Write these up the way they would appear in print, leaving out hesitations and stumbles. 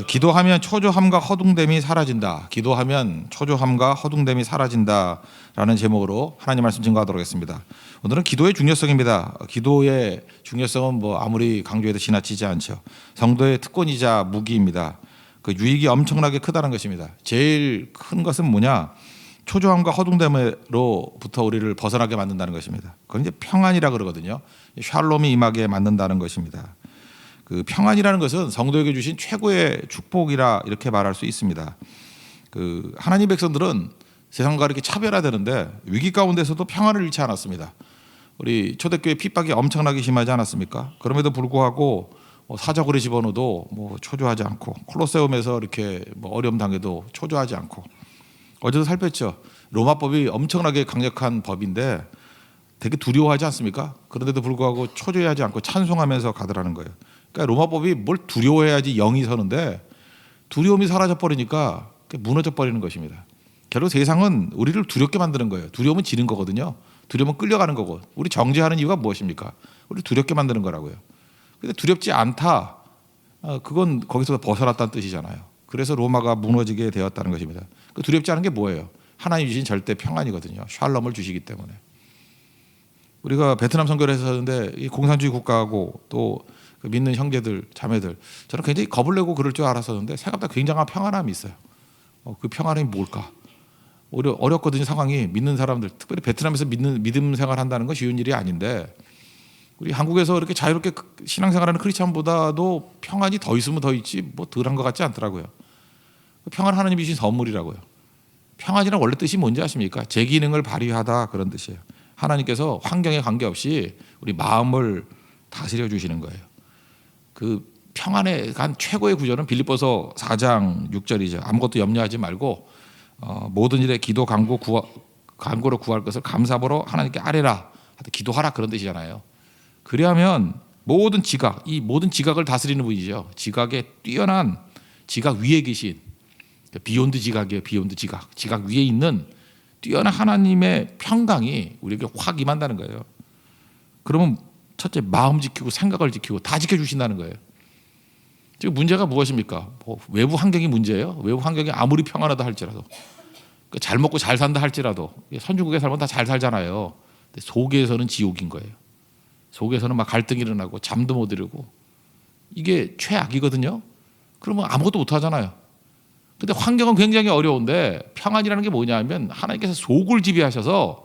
기도하면 초조함과 허둥됨이 사라진다. 기도하면 초조함과 허둥됨이 사라진다라는 제목으로 하나님 말씀 증거하도록 하겠습니다. 오늘은 기도의 중요성입니다. 기도의 중요성은 뭐 아무리 강조해도 지나치지 않죠. 성도의 특권이자 무기입니다. 그 유익이 엄청나게 크다는 것입니다. 제일 큰 것은 뭐냐? 초조함과 허둥됨으로부터 우리를 벗어나게 만든다는 것입니다. 그건 이제 평안이라 그러거든요. 샬롬이 임하게 만든다는 것입니다. 그 평안이라는 것은 성도에게 주신 최고의 축복이라 이렇게 말할 수 있습니다. 그 하나님 백성들은 세상과 이렇게 차별화되는데 위기 가운데서도 평안을 잃지 않았습니다. 우리 초대교회 핍박이 엄청나게 심하지 않았습니까? 그럼에도 불구하고 사적으로 집어넣어도 초조하지 않고, 콜로세움에서 이렇게 어려움 당해도 초조하지 않고, 어제도 살폈죠. 로마법이 엄청나게 강력한 법인데 되게 두려워하지 않습니까? 그런데도 불구하고 초조해하지 않고 찬송하면서 가더라는 거예요. 그러니까 로마법이 뭘 두려워해야지 영이 서는데 두려움이 사라져 버리니까 무너져 버리는 것입니다. 결국 세상은 우리를 두렵게 만드는 거예요. 두려움은 지는 거거든요. 두려움은 끌려가는 거고, 우리 정죄하는 이유가 무엇입니까? 우리 두렵게 만드는 거라고요. 근데 두렵지 않다, 그건 거기서 벗어났다는 뜻이잖아요. 그래서 로마가 무너지게 되었다는 것입니다. 그 두렵지 않은 게 뭐예요? 하나님 주신 절대 평안이거든요. 샬롬을 주시기 때문에. 우리가 베트남 선교를 했었는데 이 공산주의 국가하고 또 믿는 형제들, 자매들, 저는 굉장히 겁을 내고 그럴 줄 알았었는데 생각보다 굉장한 평안함이 있어요. 그 평안함이 뭘까? 오히려 어렵거든요, 상황이. 믿는 사람들, 특별히 베트남에서 믿음 생활한다는 건 쉬운 일이 아닌데, 우리 한국에서 이렇게 자유롭게 신앙생활하는 크리스찬보다도 평안이 더 있으면 더 있지 덜한 것 같지 않더라고요. 평안 하나님이 주신 선물이라고요. 평안이란 원래 뜻이 뭔지 아십니까? 제 기능을 발휘하다, 그런 뜻이에요. 하나님께서 환경에 관계없이 우리 마음을 다스려 주시는 거예요. 그 평안에 간 최고의 구절은 빌립보서 4장 6절이죠. 아무것도 염려하지 말고 모든 일에 기도 간구로 구할 것을 감사함으로 하나님께 아뢰라. 기도하라, 그런 뜻이잖아요. 그래야면 모든 지각, 이 모든 지각을 다스리는 분이죠. 지각에 뛰어난, 지각 위에 계신, 비욘드 지각이에요. 비욘드 지각. 지각 위에 있는 뛰어난 하나님의 평강이 우리에게 확 임한다는 거예요. 그러면 첫째, 마음 지키고 생각을 지키고 다 지켜주신다는 거예요. 지금 문제가 무엇입니까? 외부 환경이 문제예요. 외부 환경이 아무리 평안하다 할지라도, 잘 먹고 잘 산다 할지라도, 선진국에 살면 다 잘 살잖아요. 근데 속에서는 지옥인 거예요. 속에서는 막 갈등이 일어나고 잠도 못 이루고, 이게 최악이거든요. 그러면 아무것도 못 하잖아요. 근데 환경은 굉장히 어려운데 평안이라는 게 뭐냐면 하나님께서 속을 지배하셔서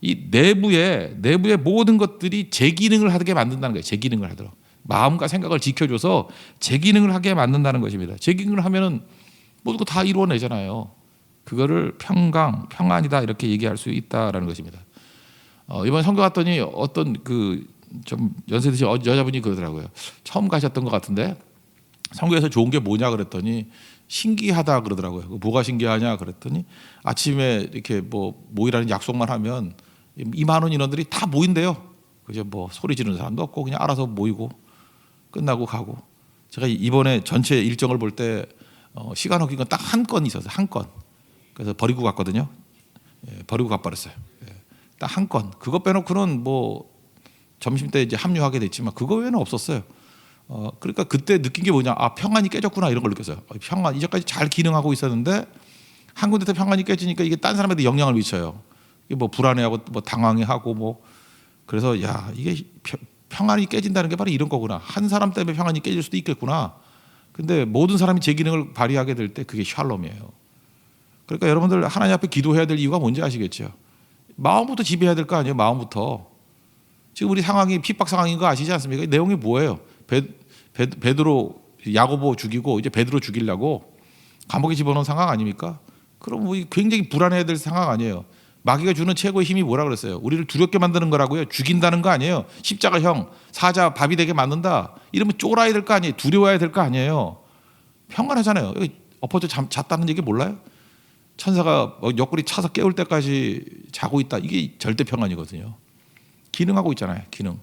이 내부의 모든 것들이 제 기능을 하게 만든다는 거예요. 제 기능을 하도록. 마음과 생각을 지켜줘서 제 기능을 하게 만든다는 것입니다. 제 기능을 하면은 모든 거 다 이루어내잖아요. 그거를 평안이다, 이렇게 얘기할 수 있다라는 것입니다. 이번 선교 갔더니 어떤 좀 연세 드신 여자분이 그러더라고요. 처음 가셨던 것 같은데 선교에서 좋은 게 뭐냐 그랬더니 신기하다 그러더라고요. 뭐가 신기하냐 그랬더니 아침에 이렇게 모이라는 약속만 하면 2만 원 인원들이 다 모인대요. 그죠? 소리 지르는 사람도 없고 그냥 알아서 모이고 끝나고 가고. 제가 이번에 전체 일정을 볼 때 시간 어긴 건 딱 한 건 있었어요. 한 건. 그래서 버리고 갔거든요. 버리고 가버렸어요. 딱 한 건. 그거 빼놓고는 점심 때 이제 합류하게 됐지만 그거 외에는 없었어요. 그러니까 그때 느낀 게 뭐냐? 평안이 깨졌구나, 이런 걸 느꼈어요. 평안, 이제까지 잘 기능하고 있었는데 한 군데서 평안이 깨지니까 이게 딴 사람한테 영향을 미쳐요. 이게 불안해하고 당황해하고 그래서 이게 평안이 깨진다는 게 바로 이런 거구나. 한 사람 때문에 평안이 깨질 수도 있겠구나. 근데 모든 사람이 제 기능을 발휘하게 될 때 그게 샬롬이에요. 그러니까 여러분들 하나님 앞에 기도해야 될 이유가 뭔지 아시겠죠? 마음부터 지배해야 될 거 아니에요. 마음부터. 지금 우리 상황이 핍박 상황인 거 아시지 않습니까? 내용이 뭐예요? 베드로, 야고보 죽이고 이제 베드로 죽이려고 감옥에 집어넣은 상황 아닙니까? 그럼 굉장히 불안해야 될 상황 아니에요. 마귀가 주는 최고의 힘이 뭐라 그랬어요? 우리를 두렵게 만드는 거라고요. 죽인다는 거 아니에요. 십자가형, 사자, 밥이 되게 만든다. 이러면 쫄아야 될 거 아니에요. 두려워야 될 거 아니에요. 평안하잖아요. 엎어져 잤다는 얘기 몰라요? 천사가 옆구리 차서 깨울 때까지 자고 있다. 이게 절대 평안이거든요. 기능하고 있잖아요. 기능.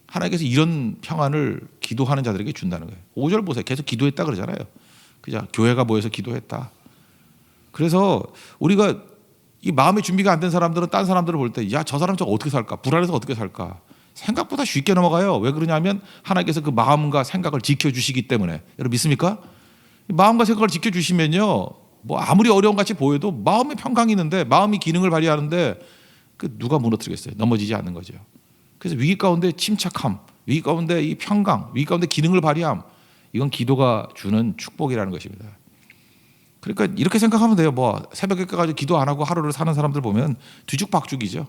하나님께서 이런 평안을 기도하는 자들에게 준다는 거예요. 5절 보세요. 계속 기도했다 그러잖아요. 그죠? 교회가 모여서 기도했다. 그래서 우리가 이 마음의 준비가 안 된 사람들은 딴 사람들을 볼 때 저 사람 저 어떻게 살까? 불안해서 어떻게 살까? 생각보다 쉽게 넘어가요. 왜 그러냐면 하나님께서 그 마음과 생각을 지켜주시기 때문에. 여러분 믿습니까? 마음과 생각을 지켜주시면요, 뭐 아무리 어려움 같이 보여도 마음의 평강이 있는데, 마음이 기능을 발휘하는데 그 누가 무너뜨리겠어요? 넘어지지 않는 거죠. 그래서 위기 가운데 침착함, 위기 가운데 이 평강, 위기 가운데 기능을 발휘함, 이건 기도가 주는 축복이라는 것입니다. 그러니까 이렇게 생각하면 돼요. 뭐 새벽에 가지고 기도 안 하고 하루를 사는 사람들 보면 뒤죽박죽이죠.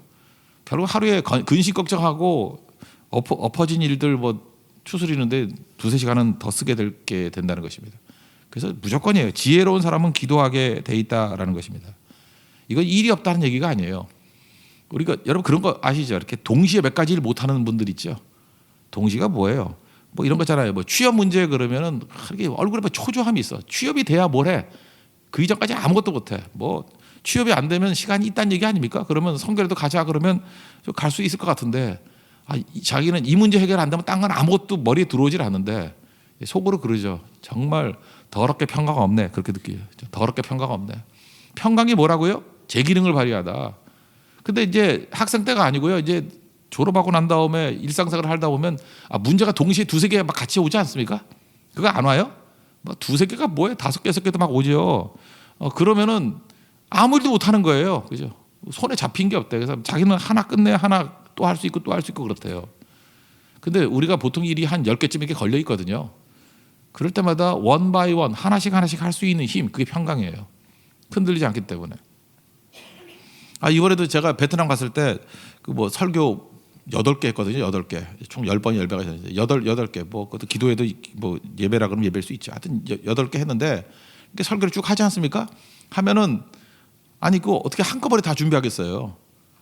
결국 하루에 근심 걱정하고 엎어진 일들 뭐 추스리는데 두세 시간은 더 쓰게 된다는 것입니다. 그래서 무조건이에요. 지혜로운 사람은 기도하게 돼 있다라는 것입니다. 이건 일이 없다는 얘기가 아니에요. 우리가 여러분 그런 거 아시죠? 이렇게 동시에 몇 가지 일 못하는 분들 있죠. 동시가 뭐예요? 뭐 이런 거잖아요. 뭐 취업 문제 그러면은 이렇게 얼굴에 뭐 초조함이 있어. 취업이 돼야 뭘 해? 그 이전까지 아무것도 못해. 뭐 취업이 안 되면 시간이 있다는 얘기 아닙니까? 그러면 성결에도 가자 그러면 갈 수 있을 것 같은데, 자기는 이 문제 해결 안 되면 딴 건 아무것도 머리에 들어오질 않는데 속으로 그러죠. 정말 더럽게 평강 없네. 그렇게 느껴요. 더럽게 평강 없네. 평강이 뭐라고요? 제 기능을 발휘하다. 근데 이제 학생 때가 아니고요. 이제 졸업하고 난 다음에 일상생활을 하다 보면 문제가 동시에 두세 개 막 같이 오지 않습니까? 그거 안 와요? 뭐 두세 개가 뭐예요? 다섯 개, 여섯 개도 막 오죠. 그러면은 아무 일도 못 하는 거예요. 그죠? 손에 잡힌 게 없대. 그래서 자기는 하나 끝내 하나 또 할 수 있고 또 할 수 있고 그렇대요. 근데 우리가 보통 일이 한 10개쯤 이렇게 걸려 있거든요. 그럴 때마다 원 바이 원 하나씩 할 수 있는 힘, 그게 평강이에요. 흔들리지 않기 때문에. 이번에도 제가 베트남 갔을 때 그 뭐 설교 8개 했거든요. 8개. 총 10번이 10배가 있었는데 8개. 뭐 그것도 기도회도 뭐 예배라 그러면 예배일 수 있죠. 하여튼 8개 했는데 이렇게 설교를 쭉 하지 않습니까? 하면은 그거 어떻게 한꺼번에 다 준비하겠어요.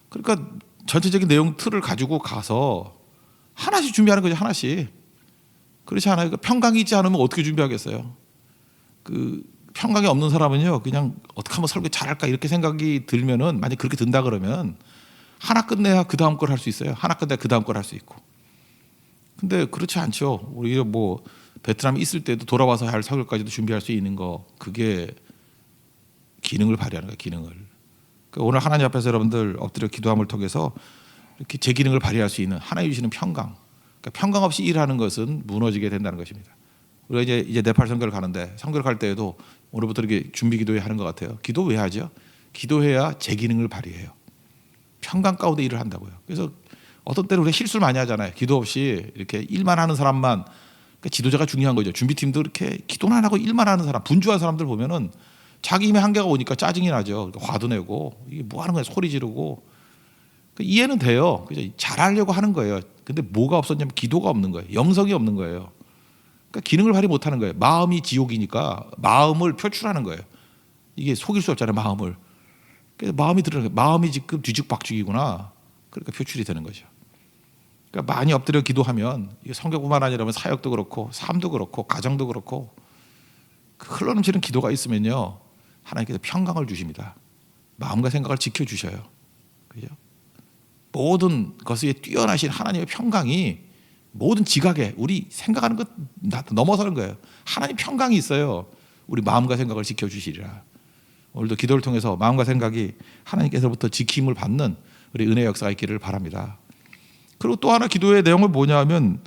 그러니까 전체적인 내용 틀을 가지고 가서 하나씩 준비하는 거죠. 하나씩. 그렇지 않아요? 평강이 있지 않으면 어떻게 준비하겠어요? 그 평강이 없는 사람은요, 그냥 어떻게 하면 설교 잘할까 이렇게 생각이 들면은, 만약 그렇게 든다 그러면 하나 끝내야 그 다음 걸 할 수 있어요. 하나 끝내야 그 다음 걸 할 수 있고. 근데 그렇지 않죠. 우리 뭐 베트남에 있을 때도 돌아와서 할 설교까지도 준비할 수 있는 거, 그게 기능을 발휘하는 거예요. 기능을. 그러니까 오늘 하나님 앞에서 여러분들 엎드려 기도함을 통해서 이렇게 제 기능을 발휘할 수 있는 하나님 주시는 평강. 그러니까 평강 없이 일하는 것은 무너지게 된다는 것입니다. 우리가 이제 네팔 선교를 가는데, 선교를 갈 때에도 오늘부터 이렇게 준비 기도회 하는 것 같아요. 기도 왜 하죠? 기도해야 제 기능을 발휘해요. 평강 가운데 일을 한다고요. 그래서 어떤 때는 우리가 실수를 많이 하잖아요. 기도 없이 이렇게 일만 하는 사람만, 그러니까 지도자가 중요한 거죠. 준비팀도 이렇게 기도는 안 하고 일만 하는 사람, 분주한 사람들 보면은 자기 힘의 한계가 오니까 짜증이 나죠. 그러니까 화도 내고, 이게 뭐 하는 거야? 소리 지르고. 그러니까 이해는 돼요. 그죠? 잘하려고 하는 거예요. 근데 뭐가 없었냐면 기도가 없는 거예요. 영성이 없는 거예요. 그러니까 기능을 발휘 못하는 거예요. 마음이 지옥이니까 마음을 표출하는 거예요. 이게 속일 수 없잖아요. 마음을. 그래서 마음이 드러나는 거예요. 마음이 지금 뒤죽박죽이구나. 그러니까 표출이 되는 거죠. 그러니까 많이 엎드려 기도하면, 이게 성경뿐만 아니라 사역도 그렇고 삶도 그렇고 가정도 그렇고, 그 흘러넘치는 기도가 있으면요, 하나님께서 평강을 주십니다. 마음과 생각을 지켜주셔요. 그죠? 모든 것에 뛰어나신 하나님의 평강이 모든 지각에, 우리 생각하는 것 넘어서는 거예요. 하나님 평강이 있어요. 우리 마음과 생각을 지켜주시리라. 오늘도 기도를 통해서 마음과 생각이 하나님께서부터 지킴을 받는 우리 은혜의 역사가 있기를 바랍니다. 그리고 또 하나 기도의 내용은 뭐냐면,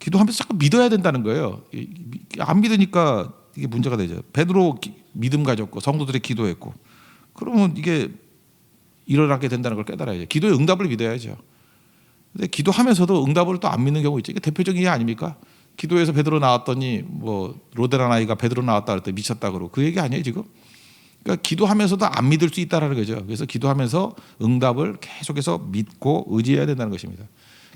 기도하면서 자꾸 믿어야 된다는 거예요. 안 믿으니까 이게 문제가 되죠. 베드로 믿음 가졌고 성도들이 기도했고, 그러면 이게 일어나게 된다는 걸 깨달아야죠. 기도의 응답을 믿어야죠. 근데 기도하면서도 응답을 또 안 믿는 경우 있죠. 이게 대표적인 게 아닙니까? 기도에서 베드로 나왔더니 뭐 로데란 아이가 베드로 나왔다 그럴 때 미쳤다 그러고, 그 얘기 아니에요 지금? 그러니까 기도하면서도 안 믿을 수 있다라는 거죠. 그래서 기도하면서 응답을 계속해서 믿고 의지해야 된다는 것입니다.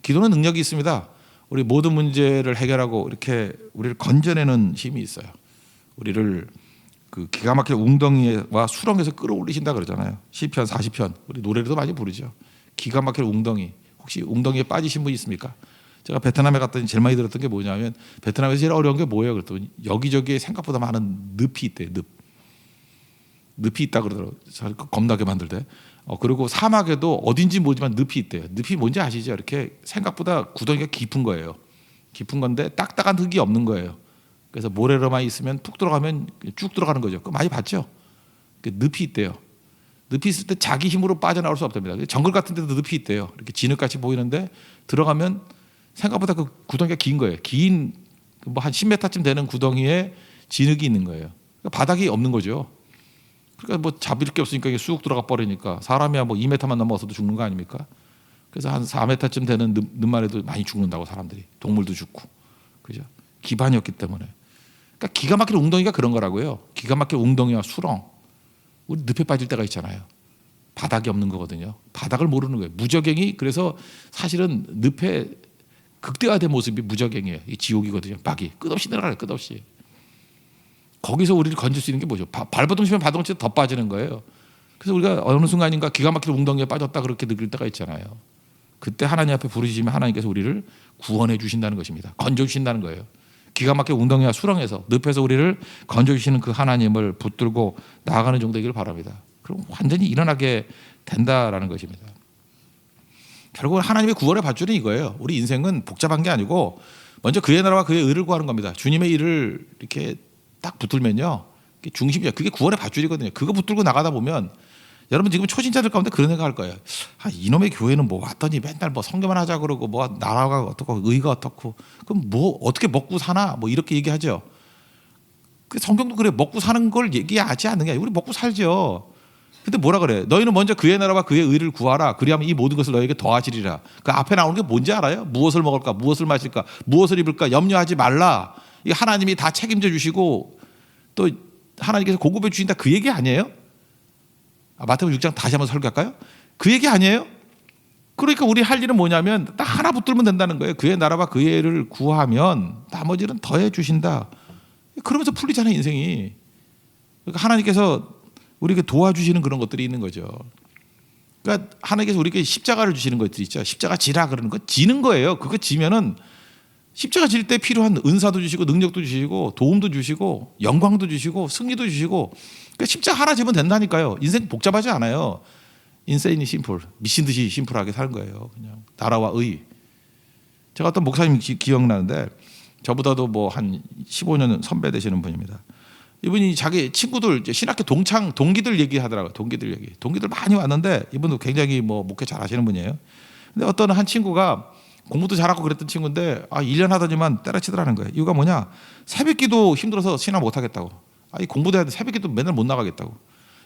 기도는 능력이 있습니다. 우리 모든 문제를 해결하고 이렇게 우리를 건져내는 힘이 있어요. 우리를 그 기가 막힌 웅덩이와 수렁에서 끌어올리신다 그러잖아요. 시편 40편 우리 노래로도 많이 부르죠. 기가 막힌 웅덩이. 혹시 웅덩이에 빠지신 분 있습니까? 제가 베트남에 갔더니 제일 많이 들었던 게 뭐냐면, 베트남에서 제일 어려운 게 뭐예요? 그랬더니 여기저기에 생각보다 많은 늪이 있대요. 늪이 있다 그러더라고요. 겁나게 만들대. 그리고 사막에도 어딘지 모르지만 늪이 있대요. 늪이 뭔지 아시죠? 이렇게 생각보다 구덩이가 깊은 거예요. 깊은 건데 딱딱한 흙이 없는 거예요. 그래서 모래로만 있으면 푹 들어가면 쭉 들어가는 거죠. 그거 많이 봤죠? 늪이 있대요. 늪이 있을 때 자기 힘으로 빠져나올 수 없답니다. 정글 같은 데도 늪이 있대요. 이렇게 진흙같이 보이는데 들어가면 생각보다 그 구덩이가 긴 거예요. 긴 뭐 한 10m쯤 되는 구덩이에 진흙이 있는 거예요. 바닥이 없는 거죠. 그러니까 뭐 잡을 게 없으니까 이게 쑥 들어가 버리니까 사람이야 뭐 2m만 넘어서도 죽는 거 아닙니까? 그래서 한 4m쯤 되는 늪만 해도 많이 죽는다고 사람들이. 동물도 죽고. 그죠? 기반이 없기 때문에. 그러니까 기가 막힌 웅덩이가 그런 거라고요. 기가 막힌 웅덩이와 수렁. 우리 늪에 빠질 때가 있잖아요. 바닥이 없는 거거든요. 바닥을 모르는 거예요. 무적행이 그래서 사실은 늪에 극대화된 모습이 무적행이에요. 이 지옥이거든요. 박이 끝없이 내려가요. 끝없이. 거기서 우리를 건질 수 있는 게 뭐죠? 발버둥 치면 발버둥 치면 더 빠지는 거예요. 그래서 우리가 어느 순간인가 기가 막힌 웅덩이에 빠졌다 그렇게 느낄 때가 있잖아요. 그때 하나님 앞에 부르시면 하나님께서 우리를 구원해 주신다는 것입니다. 건져 주신다는 거예요. 기가 막힌 웅덩이와 수렁에서 늪에서 우리를 건져 주시는 그 하나님을 붙들고 나아가는 정도이길 바랍니다. 그럼 완전히 일어나게 된다라는 것입니다. 결국은 하나님의 구원의 밧줄은 이거예요. 우리 인생은 복잡한 게 아니고 먼저 그의 나라와 그의 의를 구하는 겁니다. 주님의 일을 이렇게 딱 붙들면요, 중심이야. 그게 구원의 밧줄이거든요. 그거 붙들고 나가다 보면 여러분 지금 초신자들 가운데 그런 생각할 거예요. 이놈의 교회는 뭐 왔더니 맨날 뭐 성경만 하자 그러고 뭐 나라가 어떻고 의가 어떻고 그럼 뭐 어떻게 먹고 사나 뭐 이렇게 얘기하죠. 그 성경도 그래. 먹고 사는 걸 얘기하지 않는 게 아니라 우리 먹고 살죠. 근데 뭐라 그래? 너희는 먼저 그의 나라와 그의 의를 구하라. 그리하면 이 모든 것을 너희에게 더하시리라. 그 앞에 나오는 게 뭔지 알아요? 무엇을 먹을까? 무엇을 마실까? 무엇을 입을까? 염려하지 말라. 이 하나님이 다 책임져 주시고 또 하나님께서 공급해 주신다. 그 얘기 아니에요? 마태복음 6장 다시 한번 설교할까요? 그 얘기 아니에요? 그러니까 우리 할 일은 뭐냐면 딱 하나 붙들면 된다는 거예요. 그의 나라와 그의 의를 구하면 나머지는 더해 주신다. 그러면서 풀리잖아요, 인생이. 그러니까 하나님께서 우리에게 도와주시는 그런 것들이 있는 거죠. 그러니까 하나님께서 우리에게 십자가를 주시는 것들이 있죠. 십자가 지라 그러는 거 지는 거예요. 그거 지면은 십자가 질 때 필요한 은사도 주시고 능력도 주시고 도움도 주시고 영광도 주시고 승리도 주시고 그러니까 십자가 하나 지면 된다니까요. 인생 복잡하지 않아요. 인생이 심플, 미친 듯이 심플하게 사는 거예요. 그냥 나라와 의. 제가 어떤 목사님 기억나는데 저보다도 뭐 한 15년 선배 되시는 분입니다. 이분이 자기 친구들 신학교 동기들 얘기하더라고요. 동기들 많이 왔는데 이분도 굉장히 뭐 목회 잘하시는 분이에요. 근데 어떤 한 친구가 공부도 잘하고 그랬던 친구인데 1년 하더니만 때려치더라는 거예요. 이유가 뭐냐? 새벽기도 힘들어서 신앙 못 하겠다고. 이 공부도 해야 돼. 새벽기도 맨날 못 나가겠다고.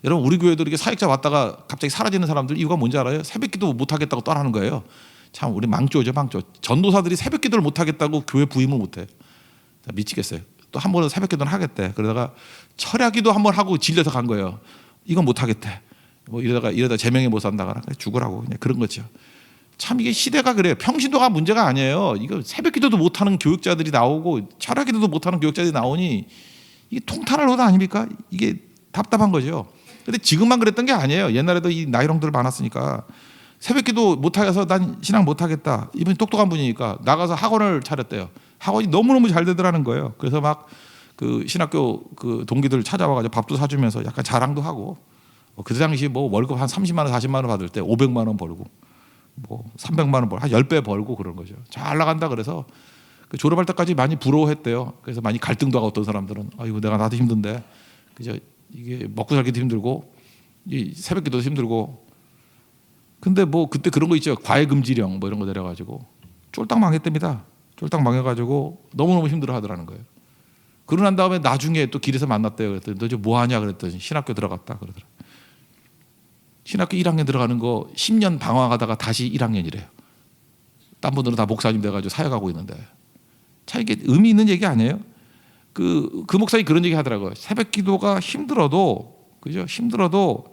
여러분 우리 교회도 이렇게 사역자 왔다가 갑자기 사라지는 사람들 이유가 뭔지 알아요? 새벽기도 못 하겠다고 떠나는 거예요. 참 우리 망조죠, 망조. 전도사들이 새벽기도를 못 하겠다고 교회 부임을 못 해. 미치겠어요. 또 한 번은 새벽기도는 하겠대. 그러다가 철야기도 한 번 하고 질려서 간 거예요. 이건 못 하겠대. 뭐 이러다 제명에 못 산다거나 죽으라고 그냥 그런 거죠. 참 이게 시대가 그래요. 평신도가 문제가 아니에요. 이거 새벽기도도 못하는 교육자들이 나오고 철야기도도 못하는 교육자들이 나오니 이게 통탄할 노릇 아닙니까? 이게 답답한 거죠. 근데 지금만 그랬던 게 아니에요. 옛날에도 이 나이롱들 많았으니까 새벽기도 못해서 난 신앙 못하겠다. 이분이 똑똑한 분이니까 나가서 학원을 차렸대요. 학원이 너무너무 잘 되더라는 거예요. 그래서 막 그 신학교 그 동기들 찾아와가지고 밥도 사주면서 약간 자랑도 하고 그 당시 뭐 월급 한 30만 원, 40만 원 받을 때 500만 원 벌고 뭐 300만 원 벌고 한 10배 벌고 그런 거죠. 잘 나간다 그래서 그 졸업할 때까지 많이 부러워했대요. 그래서 많이 갈등도 하고 어떤 사람들은 이거 내가 나도 힘든데 그죠? 이게 먹고 살기도 힘들고 이 새벽기도도 힘들고 근데 뭐 그때 그런 거 있죠. 과외금지령 뭐 이런 거 내려가지고 쫄딱 망했답니다. 쫄딱 망해가지고 너무너무 힘들어 하더라는 거예요. 그러고 난 다음에 나중에 또 길에서 만났대요. 그랬더니 너 지금 뭐 하냐 그랬더니 신학교 들어갔다 그러더라. 신학교 1학년 들어가는 거 10년 방황하다가 다시 1학년이래요. 딴 분들은 다 목사님 돼가지고 사역하고 있는데 참 이게 의미 있는 얘기 아니에요? 그 목사님이 그런 얘기 하더라고요. 새벽기도가 힘들어도 그죠? 힘들어도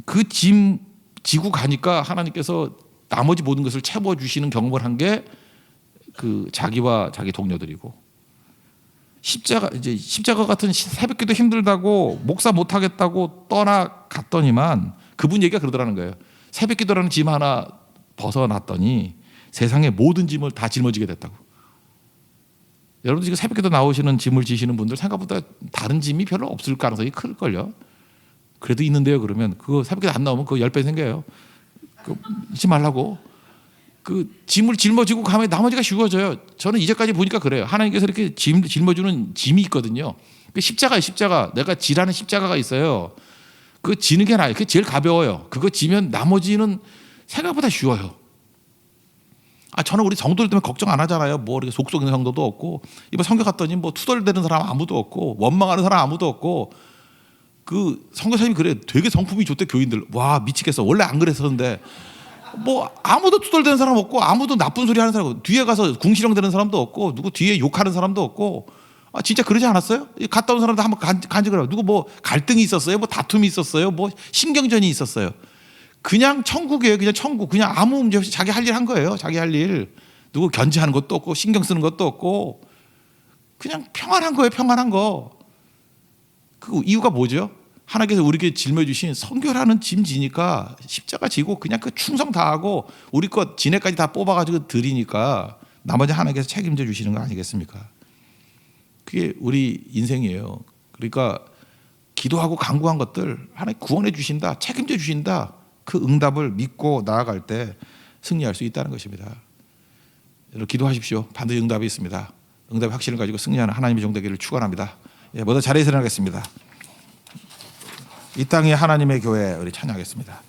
그 짐 지고 가니까 하나님께서 나머지 모든 것을 채워 주시는 경험을 한 게 그 자기와 자기 동료들이고 십자가 같은 새벽기도 힘들다고 목사 못 하겠다고 떠나갔더니만 그분 얘기가 그러더라는 거예요. 새벽기도라는 짐 하나 벗어났더니 세상의 모든 짐을 다 짊어지게 됐다고. 여러분들 지금 새벽기도 나오시는 짐을 지시는 분들 생각보다 다른 짐이 별로 없을 가능성이 클걸요. 그래도 있는데요. 그러면 그거 새벽기도 안 나오면 그거 10배 생겨요. 잊지 말라고. 그 짐을 짊어지고 가면 나머지가 쉬워져요. 저는 이제까지 보니까 그래요. 하나님께서 이렇게 짊어주는 짐이 있거든요. 그 십자가예요. 십자가. 내가 지라는 십자가가 있어요. 그거 지는 게 나아요. 그게 제일 가벼워요. 그거 지면 나머지는 생각보다 쉬워요. 저는 우리 성도들 때문에 걱정 안 하잖아요. 뭐 이렇게 속속 있는 성도도 없고, 이번 성교 갔더니 뭐 투덜대는 사람 아무도 없고, 원망하는 사람 아무도 없고, 그 성교사님이 그래. 되게 성품이 좋대 교인들. 와 미치겠어. 원래 안 그랬었는데 뭐 아무도 투덜대는 사람 없고, 아무도 나쁜 소리 하는 사람 없고, 뒤에 가서 궁시렁대는 사람도 없고, 누구 뒤에 욕하는 사람도 없고. 진짜 그러지 않았어요? 갔다 온 사람도 한번 간직을 하고, 누구 뭐 갈등이 있었어요? 뭐 다툼이 있었어요? 뭐 신경전이 있었어요? 그냥 천국이에요. 그냥 천국. 그냥 아무 문제 없이 자기 할 일 한 거예요. 자기 할 일. 누구 견제하는 것도 없고 신경 쓰는 것도 없고 그냥 평안한 거예요. 평안한 거. 그 이유가 뭐죠? 하나님께서 우리에게 짊어 주신 선교라는 짐 지니까 십자가 지고 그냥 그 충성 다하고 우리 것 진해까지 다 뽑아가지고 드리니까 나머지 하나님께서 책임져 주시는 거 아니겠습니까? 그게 우리 인생이에요. 그러니까 기도하고 간구한 것들 하나님 구원해 주신다, 책임져 주신다. 그 응답을 믿고 나아갈 때 승리할 수 있다는 것입니다. 여러분 기도하십시오. 반드시 응답이 있습니다. 응답의 확신을 가지고 승리하는 하나님의 종 되기를 축원합니다. 모두 자리에서 일어나겠습니다. 이 땅이 하나님의 교회 우리 찬양하겠습니다.